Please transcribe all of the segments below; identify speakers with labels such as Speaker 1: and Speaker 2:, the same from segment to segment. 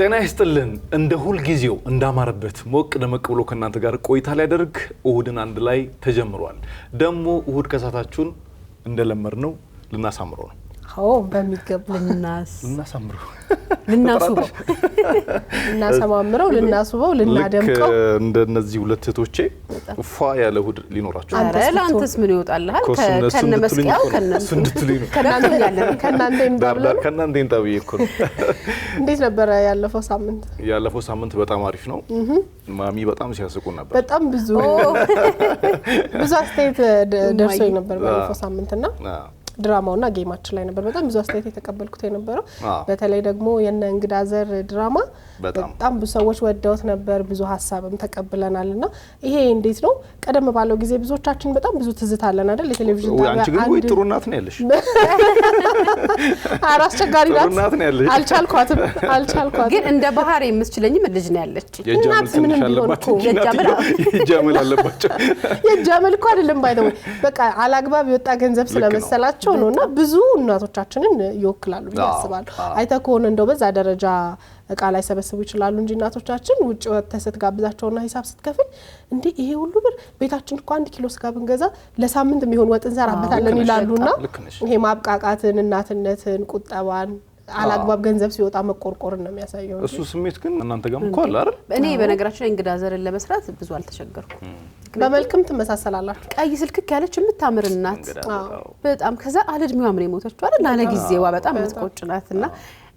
Speaker 1: ጤና ይስጥልን እንደ ሁል ጊዜው እንዳማረበት ሞቅ ደመቅ ብሎ ከናንተ ጋር ቆይታ ላይ ያደርግ እሁድን አንድ ላይ ተጀምሯል። ደሞ እሁድ ከሳታችሁን እንደለመርነው ልናሳምረው ነው።
Speaker 2: አዎ በሚገባ
Speaker 1: ልናሳምረው
Speaker 3: ልናስበው
Speaker 2: ልናሰማምረው ልናስበው ልናደምቀው
Speaker 1: እንደነዚህ ሁለት እህቶቼ ፏ ያለ እሁድ ሊኖራችሁ
Speaker 3: አረ ላንተስ ምን ይወጣልሃል ከነመስቀያው
Speaker 2: ከናንተ እንዳብለን
Speaker 1: ከናንተ እንታብዬ እኮ
Speaker 2: እንዴት ነበር ያለፈው ሳምንት
Speaker 1: በጣም አሪፍ ነው ማሚ በጣም ሲያስቁ ነበር
Speaker 2: በጣም ብዙ አስተያየት ደርሶኝ ነበር ባለፈው ሳምንትና ድራማውና ጌማችን ላይ ነበር በጣም ብዙ አስተያየት የተቀበልኩት የነበረው በተለይ ደግሞ የነ እንግዳ ዘር ድራማ በጣም ብዙ ሰዎች ወደውት ነበር ብዙ ሐሳብም ተቀብለናልና ይሄ እንዴት ነው ቀደም ባለው ጊዜ ብዙዎቻችን በጣም ብዙ ትዝታለን አይደል የቴሌቪዥን ጣቢያ
Speaker 1: አንቺ ግን ወይ ጥሩ እናት ነው ያለሽ
Speaker 2: አራስቸጋሪ ናት አልቻልኳትም ግን
Speaker 3: እንደ ባህሪ የምትችለኝም ልጅ ነው ያለች
Speaker 1: እናት ምን እንደሆነች የጃመል አለባቸው
Speaker 2: የጃመል እኮ አይደለም ባይደው በቃ አላግባብ የወጣ ገንዘብ ስለመሰላቸው ነውና ብዙ እናቶቻችንን ይወክላሉ ያስባሉ አይተኮን እንደው በዛ ደረጃ እቃ ላይ ሰበስቡ ይችላሉ እንጂ እናቶቻችን ውጭ ወተሰት ጋብዛቸውና ሂሳብ ስትከፍል እንዴ ይሄ ሁሉ ብር ቤታችን እኮ 1 ኪሎ ስጋ ብንገዛ ለሳምንት የሚሆን ወጥ እንሰራበታለን ይላሉና ይሄ ማብቃቃትን እናትነትን ቁጠባን አላግባብ ገንዘብ ሲወጣ መቆርቆርን ነው የሚያሳየው
Speaker 1: እሱ ስሜት ግን እናንተ ጋር እንኳን አለ አይደል
Speaker 3: እኔ በነገራችን እንግዳ ዘርን ለመስራት ብዙ አልተቸገርኩም
Speaker 2: በመልክም ትመሳሰላላችሁ
Speaker 3: ቀይ ስልክክ ያለች የምታምር እናት በጣም ከዛ አለድሚዋ ምን ሞተችው አይደል አለ ጊዜዋ በጣም ምትቆጭናትና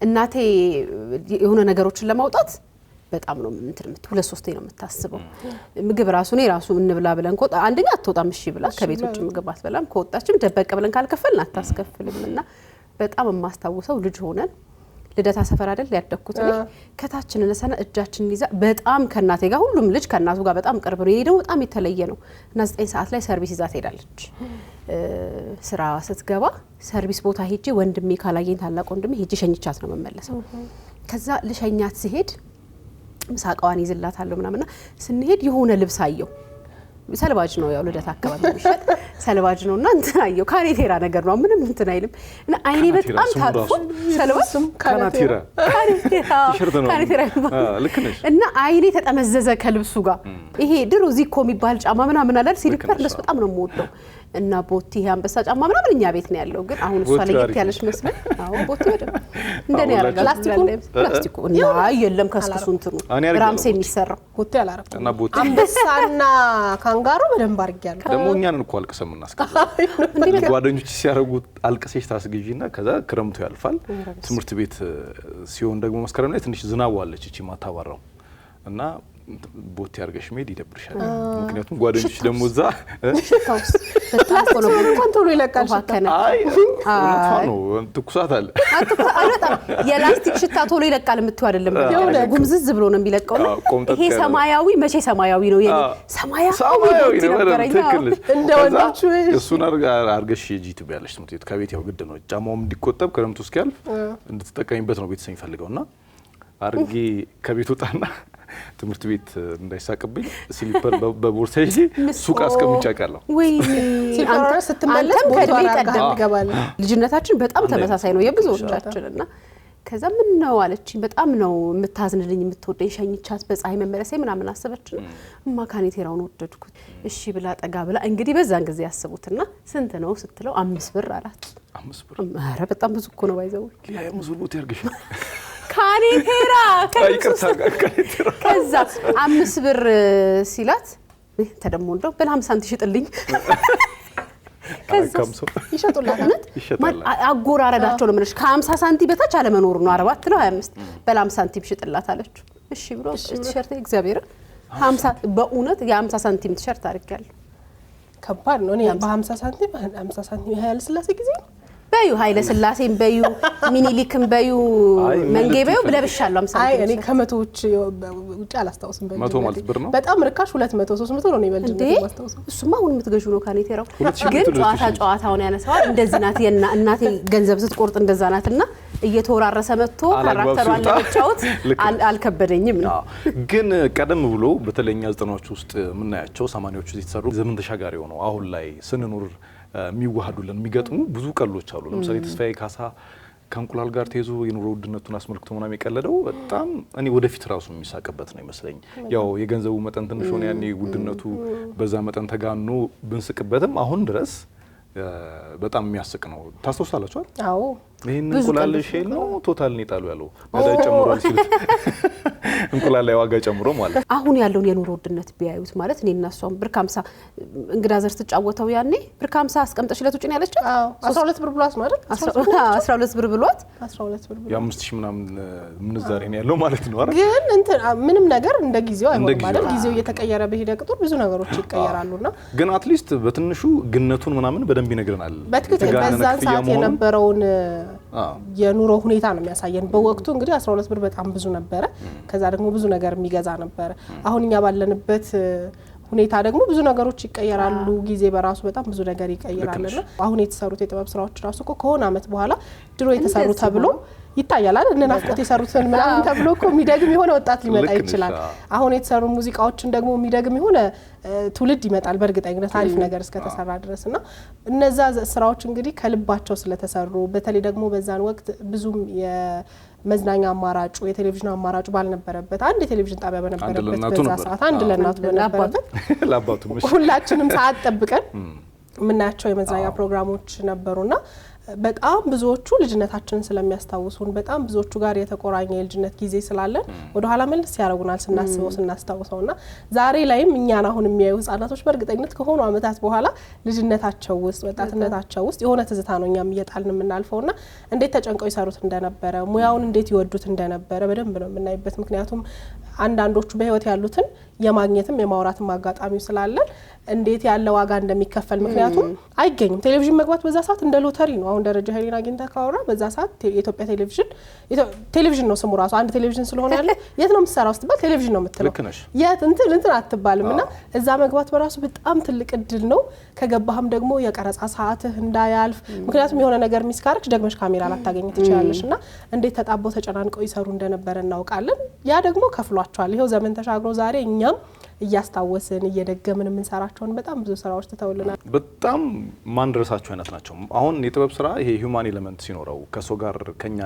Speaker 3: እናቴ የሆነ ነገሮችን ለማውጣት በጣም ነው ሁለት ሶስቴ ነው የምታስበው ምግብ ራሱ እንብላ ብለን ቆጣ አንደኛ አትወጣም እሺ ብላ ከቤት ውጭ ምግብ አትበላም ከወጣችም ደበቀ ብለን ካልከፈልን አታስከፍልምና በጣም ማስተዋወሰው ልጅ ሆነን ልደታ ሰፈር አይደል ያደኩት ነው ከታችን ነሰና እጃችን ይዛ በጣም ከናቴ ጋር ሁሉም ልጅ ከናቱ ጋር በጣም ቅርብ ነው ይሄ በጣም የተለየ ነው እና 9 ሰዓት ላይ ሰርቪስ ይዛ ትሄዳለች ስራ ስትገባ ሰርቪስ ቦታ ሄጄ ወንድሜ ካላየኝ ታላቅ ወንድሜ ሄጄ ሸኝቻት ነው መመለሰው ከዛ ልሸኛት ሲሄድ ምሳቃዋን ይዝላታለሁ ምናምንና ስንሄድ የሆነ ልብስ አየው ሰልባጅ ነው ያው ልደታ አካባቢ የሚሸጥ ሰልባጅ ነውና እንትን አየው ካኔቴራ ነገር ነው ምንም እንትን አይልም እና አይኔ በጣም ታጥፎ ሰልባጅ
Speaker 1: ካኔቴራ ልክ ነሽ
Speaker 3: እና አይኔ ተጠመዘዘ ከልብሱ ጋር ይሄ ድሮ ዚኮ የሚባል ጫማ ምናምን አላል ሲልፐር ለስ በጣም ነው የምወደው እና ቦቲ አንበሳ ጫማ ምናምን እኛ ቤት ነው ያለው ግን አሁን እሷ ለየት ያለሽ መስለ አሁን ቦቲ ወደ እንደኔ ያረጋል ፕላስቲኩ እና የለም ከስኩሱ እንትኑ ራምሴ የሚሰራው
Speaker 2: ቦቲ አላረኩም እና ቦቲ አንበሳና ካንጋሮ በደንብ አርጊያለሁ
Speaker 1: ደግሞ እኛን እንኳን አልቀሰምና አስቀምጥ ጓደኞች ሲያረጉ አልቀሰሽ ታስገጂና ከዛ ክረምቱ ያልፋል ትምህርት ቤት ሲሆን ደግሞ መስከረም ላይ ትንሽ ዝናብ አለች እቺ ማታባራው እና ቦቲ አርገሽ ሜድ ይደብርሻል ምክንያቱም ጓደኞች ደግሞ እዛ
Speaker 3: ሽታውስ ተጣቆ ነው
Speaker 2: እንኳን ቶሎ ይለቃል ሽታ
Speaker 1: አይ ነው ትኩሳት አለ
Speaker 3: የላስቲክ ሽታ ቶሎ ይለቃል የምትው አይደለም ጉምዝዝ ብሎ ነው የሚለቀው ይሄ ሰማያዊ መቼ ሰማያዊ ነው የኔ ሰማያዊ ነው
Speaker 2: እንደወንዶቹ
Speaker 1: እሱን አርገሽ ጂቱ ያለሽ ትምህርት ቤት ከቤት ያው ግድ ነው ጫማውም እንዲቆጠብ ክረምቱ እስኪያልፍ እንድትጠቀሚበት ነው ቤተሰብ ይፈልገውና አርጌ ከቤት ወጣና ትምህርት ቤት እንዳይሳቀብኝ ሲሊፐር በቦርሳዬ ሱቅ አስቀምጫለሁ
Speaker 3: ወይኔ
Speaker 2: አንተ ስትመለስ ቦታው አርጋ ትገባለህ
Speaker 3: ልጅነታችን በጣም ተመሳሳይ ነው የብዙዎቻችንና ከዛ ምን ነው አለችኝ በጣም ነው የምታዝንልኝ የምትወደኝ ሸኝቻት በፀሐይ መመለሴ ምናምን አሰበችና ማካኔቴራውን ወደድኩት እሺ ብላ ጠጋ ብላ እንግዲህ በዛን ጊዜ ያስቡትና ስንት ነው ስትለው 5 ብር አላት
Speaker 1: 5 ብር
Speaker 3: አረ በጣም ብዙ እኮ ነው ባይዘው
Speaker 1: ሙዙሉት ያርግሽ
Speaker 3: ካኔቴራ ከዛ 5 ብር ሲላት ተደሞ እንደው በ50 ሳንቲም ሽጥልኝ ከዛ ይሸጡላት አጎራረዳቸው ነው ምንሽ ከ50 ሳንቲም በታች አለ መኖር ነው 40 ነው 25 በ50 ሳንቲም ሽጥላት አለች እሺ ብሎ ቲሸርት እግዚአብሔር 50 በእውነት የ50 ሳንቲም ቲሸርት አርጋለሁ
Speaker 2: ከባድ ነው እኔ በ50 ሳንቲም 50 ሳንቲም ኃይለ ስላሴ ጊዜ
Speaker 3: በዩ ኃይለ ስላሴን በዩ ሚኒሊክን በዩ መንጌበዩ ብለብሻለሁ 50
Speaker 2: አይ እኔ ከመቶዎች ውጪ አላስታውስም በዩ
Speaker 1: 100 ማለት ብር ነው
Speaker 2: በጣም ርካሽ 200 300 ነው ይበልጥ ማስታውሰው
Speaker 3: እሱማ አሁን የምትገዡ ነው ካኔቴራው ግን ጨዋታውን ያነሳዋል እንደዚህ ናት እናቴ ገንዘብ ስትቆርጥ እንደዛ ናትና እየተወራረሰ መጥቶ ካራክተሯን ለመጫወት አልከበደኝም ነው
Speaker 1: ግን ቀደም ብሎ በተለኛ 90ዎች ውስጥ ምናያቸው 80ዎች ውስጥ የተሰሩ ዘመን ተሻጋሪ ሆነው አሁን ላይ ስንኖር የሚዋሃዱልን የሚገጥሙ ብዙ ቀሎች አሉ ለምሳሌ ተስፋዬ ካሳ ከእንቁላል ጋር ተይዞ የኑሮ ውድነቱን አስመልክቶ ምናምን የቀለደው በጣም እኔ ወደፊት ራሱ የሚሳቅበት ነው ይመስለኝ። ያው የገንዘቡ መጠን ትንሽ ሆነ ያኔ ውድነቱ በዛ መጠን ተጋኖ ብንስቅበትም አሁን ድረስ በጣም የሚያስቅ ነው። ታስተውሳላችሁ አይደል?
Speaker 2: አዎ
Speaker 1: ይሄን እንቁላል ሼል ነው ቶታል ነው ይጣሉ ያለው ነዳጅ ጨምሯል ሲል እንቁላል ላይ ዋጋ ጨምሮ ማለት
Speaker 3: አሁን ያለውን የኑሮ ውድነት ቢያዩት ማለት እኔ እና እሷም ብር 50 እንግዳ ዘር ተጫወተው ያኔ ብር 50 አስቀምጠሽለት ውጪ ነው ያለችው።
Speaker 2: አዎ 12 ብር ብሏት ማለት
Speaker 3: 12 ብር ብሏት
Speaker 2: 12 ብር
Speaker 1: የ5000 ምናምን ምንዛሬ ነው ያለው ማለት ነው አይደል?
Speaker 2: ግን እንትን ምንም ነገር እንደ ጊዜው አይሆንም ማለት ጊዜው እየተቀየረ በሄደ ቁጥር ብዙ ነገሮች ይቀየራሉና
Speaker 1: ግን አትሊስት በትንሹ ግነቱን ምናምን በደንብ ይነግረናል።
Speaker 2: በትክክል በዛን ሰዓት የነበረውን የኑሮ ሁኔታ ነው የሚያሳየን። በወቅቱ እንግዲህ 12 ብር በጣም ብዙ ነበረ። ከዛ ደግሞ ብዙ ነገር የሚገዛ ነበረ። አሁን እኛ ባለንበት ሁኔታ ደግሞ ብዙ ነገሮች ይቀየራሉ። ጊዜ በራሱ በጣም ብዙ ነገር ይቀየራልና አሁን የተሰሩት የጥበብ ስራዎች ራሱ ከሆነ አመት በኋላ ድሮ የተሰሩ ተብሎ ይታያል አይደል? እናፍቆት የሰሩትን ምናምን ተብሎ እኮ የሚደግም የሆነ ወጣት ሊመጣ ይችላል። አሁን የተሰሩ ሙዚቃዎችን ደግሞ የሚደግም የሆነ ትውልድ ይመጣል በእርግጠኝነት አሪፍ ነገር እስከተሰራ ድረስና እነዛ ስራዎች እንግዲህ ከልባቸው ስለተሰሩ በተለይ ደግሞ በዛን ወቅት ብዙም የመዝናኛ አማራጩ የቴሌቪዥን አማራጩ ባልነበረበት አንድ የቴሌቪዥን ጣቢያ በነበረበት በዛ ሰዓት አንድ ለእናቱ በነበረበት
Speaker 1: ለአባቱ
Speaker 2: ሁላችንም ሰዓት ጠብቀን ምናያቸው የመዝናኛ ፕሮግራሞች ነበሩና በጣም ብዙዎቹ ልጅነታችንን ስለሚያስታውሱን በጣም ብዙዎቹ ጋር የተቆራኘ የልጅነት ጊዜ ስላለን ወደ ኋላ መልስ ያረጉናል ስናስበው ስናስታውሰውና ዛሬ ላይም እኛን አሁን የሚያዩ ህጻናቶች በእርግጠኝነት ከሆኑ አመታት በኋላ ልጅነታቸው ውስጥ ወጣትነታቸው ውስጥ የሆነ ትዝታ ነው እኛም እየጣልን የምናልፈውና እንዴት ተጨንቀው ይሰሩት እንደነበረ ሙያውን እንዴት ይወዱት እንደነበረ በደንብ ነው የምናይበት። ምክንያቱም አንዳንዶቹ በህይወት ያሉትን የማግኘትም የማውራትም አጋጣሚው ስላለን እንዴት ያለ ዋጋ እንደሚከፈል ምክንያቱም አይገኝም። ቴሌቪዥን መግባት በዛ ሰዓት እንደ ሎተሪ ነው። አሁን ደረጃ ኃይሌን አግኝተህ ካወራ በዛ ሰዓት የኢትዮጵያ ቴሌቪዥን ነው ስሙ ራሱ አንድ ቴሌቪዥን ስለሆነ ያለ የት ነው የምትሰራው ስትባል ቴሌቪዥን ነው የምትለው የት እንትን አትባልምና እዛ መግባት በራሱ በጣም ትልቅ እድል ነው። ከገባህም ደግሞ የቀረጻ ሰዓትህ እንዳያልፍ ምክንያቱም የሆነ ነገር ሚስካርክ ደግመሽ ካሜራ ላታገኝ ትችላለሽና እንዴት ተጣበው ተጨናንቀው ይሰሩ እንደነበረ እናውቃለን። ያ ደግሞ ከፍሏቸዋል። ይሄው ዘመን ተሻግሮ ዛሬ እኛም እያስታወስን እየደገምን የምንሰራቸውን በጣም ብዙ ስራዎች ተተውልናል።
Speaker 1: በጣም ማንድረሳቸው አይነት ናቸው። አሁን የጥበብ ስራ ይሄ ሂዩማን ኤሌመንት ሲኖረው ከሰው ጋር ከኛ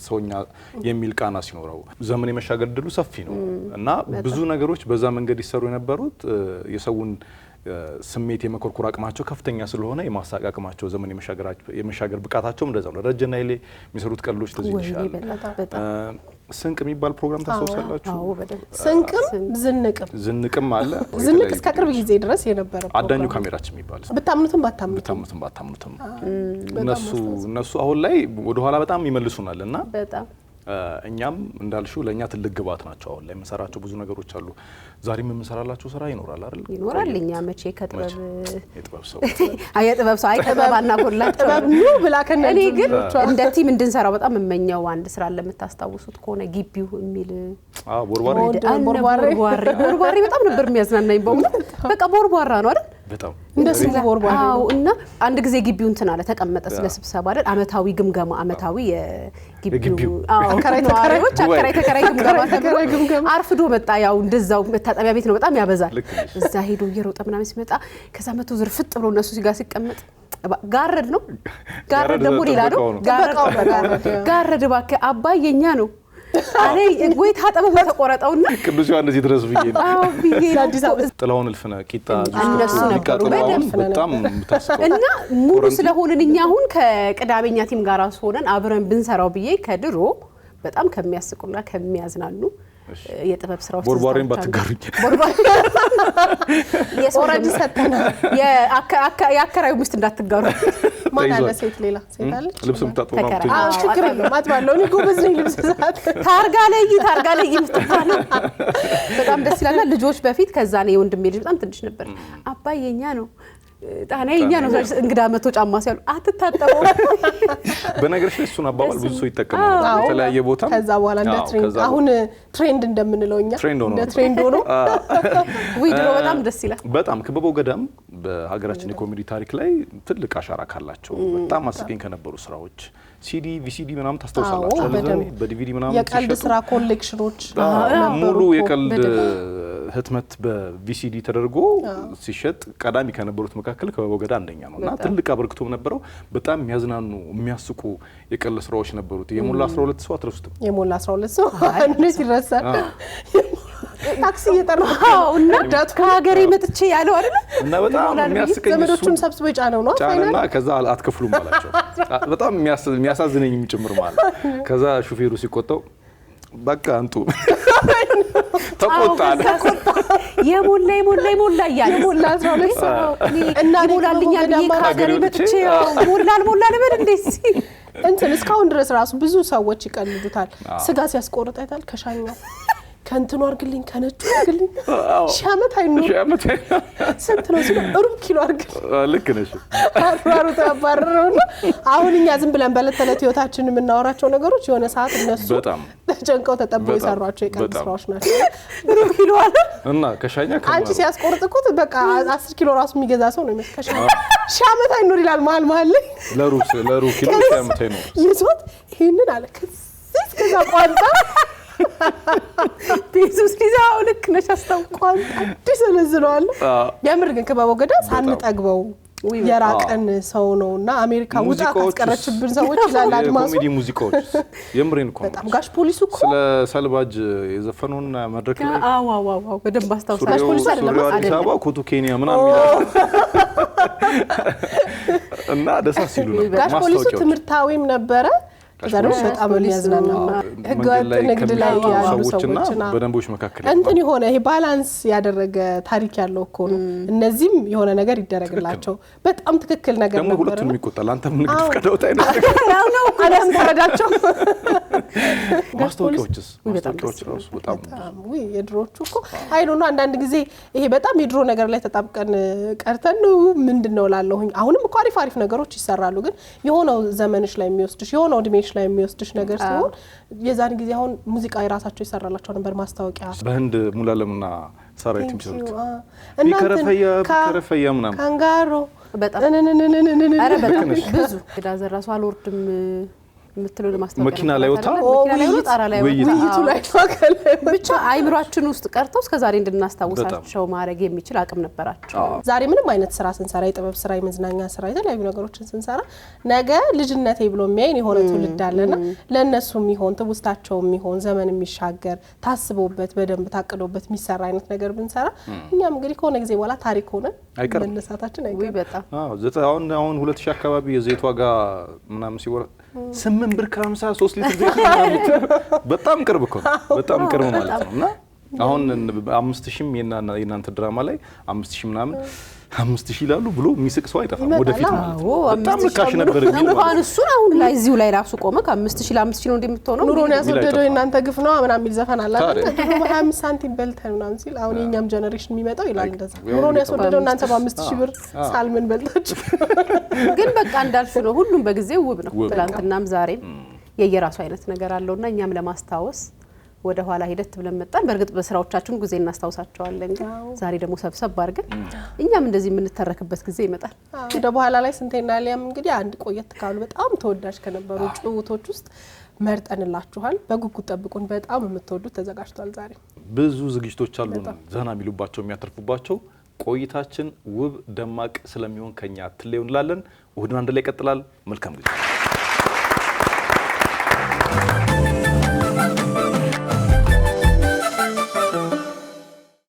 Speaker 1: ሰውኛ የሚል ቃና ሲኖረው ዘመን የመሻገር ድሉ ሰፊ ነው እና ብዙ ነገሮች በዛ መንገድ ይሰሩ የነበሩት የሰውን ስሜት የመኮርኮር አቅማቸው ከፍተኛ ስለሆነ የማሳቅ አቅማቸው ዘመን የመሻገር ብቃታቸው እንደዛው ነው። ረጀና ይሌ የሚሰሩት ቀልዶች ተዚህ ይሻላል። ስንቅ የሚባል ፕሮግራም ታስታውሳላችሁ?
Speaker 2: አዎ በደንብ ስንቅም ዝንቅም
Speaker 1: አለ።
Speaker 2: ዝንቅ እስከ ቅርብ ጊዜ ድረስ የነበረ
Speaker 1: አዳኙ ካሜራችን የሚባል
Speaker 2: ብታምኑትም
Speaker 1: ባታምኑትም እነሱ አሁን ላይ ወደ ኋላ በጣም ይመልሱናልና በጣም እኛም እንዳልሽው ለኛ ትልቅ ግባት ናቸው። አሁን ላይ የምንሰራቸው ብዙ ነገሮች አሉ። ዛሬም የምንሰራላችሁ ስራ ይኖራል አይደል?
Speaker 3: ይኖራል። እኛ መቼ ከጥበብ
Speaker 1: የጥበብ ሰው
Speaker 3: አይጠበባና ጎላ
Speaker 2: ጥበብ ነው ብላ ከነኔ
Speaker 3: ግን እንደ ቲም እንድንሰራው በጣም የምመኘው አንድ ስራ ለምታስታውሱት ከሆነ ግቢው የሚል ቦርቧሪ በጣም ነበር የሚያዝናናኝ በእውነት በቃ ቦርቧራ ነው አይደል?
Speaker 1: በጣም
Speaker 2: እንደሱ ቦርቧሪ
Speaker 3: አዎ። እና አንድ ጊዜ ግቢው እንትን አለ ተቀመጠ ስለ ስብሰባ አይደል? አመታዊ ግምገማ አመታዊ የግቢው ተከራይ ግምገማ አርፍዶ መጣ። ያው እንደዛው መታጠቢያ ቤት ነው በጣም ያበዛል። እዛ ሄዶ እየሮጠ ምናምን ሲመጣ ከዛ መቶ ዝርፍጥ ብሎ እነሱ ሲጋ ሲቀመጥ ጋረድ ነው ጋረድ ደግሞ ሌላ ነው ጋረድ እባክህ አባይ የኛ ነው አሬ ወይ ታጠበው ተቆረጠውና
Speaker 1: ቅዱስ ዮሐንስ ይድረስ ብዬ አዲስ አበባ ጥላውን እልፍነ ቂጣ
Speaker 3: እነሱ ነበሩ
Speaker 1: በጣም ምታስቀው
Speaker 3: እና ሙሉ ስለሆነን እኛ አሁን ከቅዳሜኛ ቲም ጋር ሆነን አብረን ብንሰራው ብዬ ከድሮ በጣም ከሚያስቁና ከሚያዝናኑ የጥበብ ስራዎች
Speaker 1: ቦርቧሪን ባትጋሩኝ
Speaker 2: ኦሬዲ ሰተና
Speaker 3: የአከራዩ ሚስት እንዳትጋሩ
Speaker 2: ማን አለ ሴት ሌላ ሴት አለ
Speaker 1: ልብስ ምታጥበው ነው
Speaker 2: ችግር የለም አጥባለሁ እኔ ጎበዝ ነኝ ልብስ ሰዓት
Speaker 3: ታርጋ ላይ ምትባለው በጣም ደስ ይላል። ልጆች በፊት ከዛ ነው የወንድሜ ልጅ በጣም ትንሽ ነበር አባይ የኛ ነው ጣና የኛ ነው እንግዳ መቶ ጫማ ሲያሉ አትታጠበው
Speaker 1: በነገርሽ እሱን አባባል ብዙ ሰው ይተከማል በተለያየ ቦታ
Speaker 2: ከዛ በኋላ እንደ ትሬንድ አሁን ትሬንድ እንደምንለው እኛ እንደ ትሬንድ ሆኖ
Speaker 3: ዊድሮ በጣም ደስ ይላል።
Speaker 1: በጣም ክበበው ገዳም በሀገራችን የኮሜዲ ታሪክ ላይ ትልቅ አሻራ ካላቸው በጣም አስቂኝ ከነበሩ ስራዎች ሲዲ ቪሲዲ ምናምን ታስተውሳላችሁ? በዲቪዲ ምናምን
Speaker 2: የቀልድ ስራ ኮሌክሽኖች
Speaker 1: ሙሉ የቀልድ ህትመት በቪሲዲ ተደርጎ ሲሸጥ ቀዳሚ ከነበሩት መካከል ክበበው ገዳ አንደኛ ነውና ትልቅ አበርክቶም ነበረው። በጣም የሚያዝናኑ የሚያስቁ የቀለ ስራዎች ነበሩት። የሞላ 12 ሰው አትረሱትም?
Speaker 2: የሞላ 12 ሰው እንዴት ይረሳል? ታክሲ እየጠራው እና
Speaker 3: ከሀገሬ መጥቼ ያለው አይደል?
Speaker 1: እና በጣም የሚያስቀኝ
Speaker 2: ዘመዶቹም ሰብስቦ የጫነው ነው
Speaker 1: ጫነና ከዛ አትከፍሉም አላቸው። በጣም የሚያሳዝነኝም ጭምር ማለት። ከዛ ሹፌሩ ሲቆጣው በቃ አንቱ ተቆጣ
Speaker 3: የሞላ እያለ
Speaker 2: የሞላ 12 ሰው
Speaker 3: እና ይሞላልኛል ከሀገሬ መጥቼ ሞላ ልበል እንደዚህ
Speaker 2: እንትን እስካሁን ድረስ ራሱ ብዙ ሰዎች ይቀልዱታል። ስጋ ሲያስቆርጥ አይታል ከሻኛው ከንትኑ አርግልኝ ከነጩ አርግልኝ ሻመት አይኖር ስንት ነው ሲሉ ሩብ ኪሎ አርግልኝ
Speaker 1: ልክ ነሽ
Speaker 2: አራሩ ተባረረውና አሁን እኛ ዝም ብለን በለተለት ህይወታችን የምናወራቸው ነገሮች የሆነ ሰዓት እነሱ ተጨንቀው ተጠበው ይሰሯቸው የቀን ስራዎች ናቸው። ሩብ ኪሎ አለ
Speaker 1: እና ከሻኛ
Speaker 2: አንቺ ሲያስቆርጥኩት በቃ 10 ኪሎ ራሱ የሚገዛ ሰው ነው የሚመስል ከሻኛ ሻመት አይኖር ይላል መሀል ላይ
Speaker 1: ለሩብ ኪሎ ሻመት አይኖር
Speaker 2: ይዞት ይሄንን አለ ከዛ ቋንጣ
Speaker 3: ቢዙስ ሊዛው ልክ ነሽ አስተውቋል
Speaker 2: ዲሰለዝለዋል። የምር ግን ክበበው ገዳ ሳንጠግበው የራቀን ሰው ነውና አሜሪካ ውጣ ካስቀረችብን ሰዎች ይላል አድማሱ
Speaker 1: ኮሜዲ ሙዚቃዎች የምሬን እኮ
Speaker 2: በጣም ጋሽ ፖሊሱ እኮ
Speaker 1: ስለ ሰልባጅ የዘፈኑና መድረክ ላይ
Speaker 3: አዎ በደንብ አስተውሳለሁ።
Speaker 2: ጋሽ ፖሊሱ አይደለም
Speaker 1: አዲስ አበባ ኮቱ ኬንያ ምናምን ይላል እና ደስ ሲሉ ነው።
Speaker 2: ጋሽ ፖሊሱ ትምህርታዊም ነበረ። ዛሬው በጣም የሚያዝናና ህገወጥ ንግድ ላይ ያሉ ሰዎችና
Speaker 1: በደንቦች መካከል
Speaker 2: እንትን የሆነ ይሄ ባላንስ ያደረገ ታሪክ ያለው እኮ ነው። እነዚህም የሆነ ነገር ይደረግላቸው በጣም ትክክል ነገር ነው።
Speaker 1: ደግሞ ሁለቱንም ይቆጣል። አንተም ንግድ ፈቃደውት አይነት
Speaker 2: ነው አለም ተረዳቸው።
Speaker 1: ማስታወቂያዎችስ ማስታወቂያዎች ራሱ በጣም
Speaker 2: የድሮቹ እኮ አይ ነው አንዳንድ ጊዜ ይሄ በጣም የድሮ ነገር ላይ ተጣብቀን ቀርተን ነው ምንድነው ላለሁኝ። አሁንም እኮ አሪፍ ነገሮች ይሰራሉ። ግን የሆነው ዘመንሽ ላይ የሚወስድሽ የሆነው እድሜሽ ላይ የሚወስድሽ ነገር ሲሆን የዛን ጊዜ አሁን ሙዚቃ የራሳቸው ይሰራላቸው ነበር ማስታወቂያ
Speaker 1: በህንድ ሙላለምና ሳራይት የሚሰሩት እና ከረፈያ ምናምን
Speaker 2: ካንጋሮ
Speaker 3: በጣም አረ በጣም ብዙ ግዳዘ ራሱ አልወርድም የምትለው ለማስታወቂያ
Speaker 1: መኪና ላይ ወጣ
Speaker 3: ጣራ ላይ
Speaker 2: ውይይቱ ላይ
Speaker 3: ብቻ አይምሯችን ውስጥ ቀርተው እስከ ዛሬ እንድናስታውሳቸው ማድረግ የሚችል አቅም ነበራቸው።
Speaker 2: ዛሬ ምንም አይነት ስራ ስንሰራ የጥበብ ስራ የመዝናኛ ስራ የተለያዩ ነገሮችን ስንሰራ ነገ ልጅነቴ ብሎ የሚያይን የሆነ ትውልድ አለና ለነሱም ይሆን ትውስታቸውም ይሆን ዘመን የሚሻገር ታስቦበት በደንብ ታቅዶበት የሚሰራ አይነት ነገር ብንሰራ እኛም እንግዲህ ከሆነ ጊዜ በኋላ ታሪክ ሆነ መነሳታችን አይቀርም።
Speaker 3: በጣም
Speaker 1: አሁን 2000 አካባቢ የዘይት ዋጋ ምናምን ሲወራ 8 ብር ከ50 3 ሊትር ዘይት ምናምን በጣም ቅርብ እኮ በጣም ቅርብ ማለት ነውና አሁን 5000ም የናንተ ድራማ ላይ 5000 ምናምን 5000 ይላሉ ብሎ የሚስቅ ሰው አይጠፋም ወደፊት ማለት ነው። በጣም ርካሽ ነበር
Speaker 3: እንኳን እሱን አሁን ላይ እዚሁ ላይ ራሱ ቆመ ከ5000 ለ5000 ነው እንደምትሆነው
Speaker 2: ኑሮን ያስወደደው እናንተ ግፍ ነው ምናምን የሚል ዘፈን አለ አይደል? 25 ሳንቲም በልተን ምናምን ሲል አሁን የኛም ጀነሬሽን የሚመጣው ይላል እንደዛ ኑሮን ያስወደደው እናንተ በ5000 ብር ሳልምን በልታችሁ።
Speaker 3: ግን በቃ እንዳልሽ ነው ሁሉም በጊዜው ውብ ነው። ትላንትናም ዛሬም የየራሱ አይነት ነገር አለውና እኛም ለማስታወስ ወደ ኋላ ሂደት ብለን መጣን። በርግጥ በስራዎቻችን ጊዜ እናስታውሳቸዋለን። ዛሬ ደግሞ ሰብሰብ አድርገን እኛም እንደዚህ የምንተረክበት ጊዜ ይመጣል።
Speaker 2: ወደ በኋላ ላይ ስንቴና ሊያም እንግዲህ አንድ ቆየት ካሉ በጣም ተወዳጅ ከነበሩ ጭውቶች ውስጥ መርጠንላችኋል። በጉጉት ጠብቁን። በጣም የምትወዱት ተዘጋጅቷል። ዛሬ
Speaker 1: ብዙ ዝግጅቶች አሉ ዘና የሚሉባቸው የሚያተርፉባቸው። ቆይታችን ውብ ደማቅ ስለሚሆን ከኛ አትለዩ እንላለን። እሁድን አንድ ላይ ይቀጥላል። መልካም ጊዜ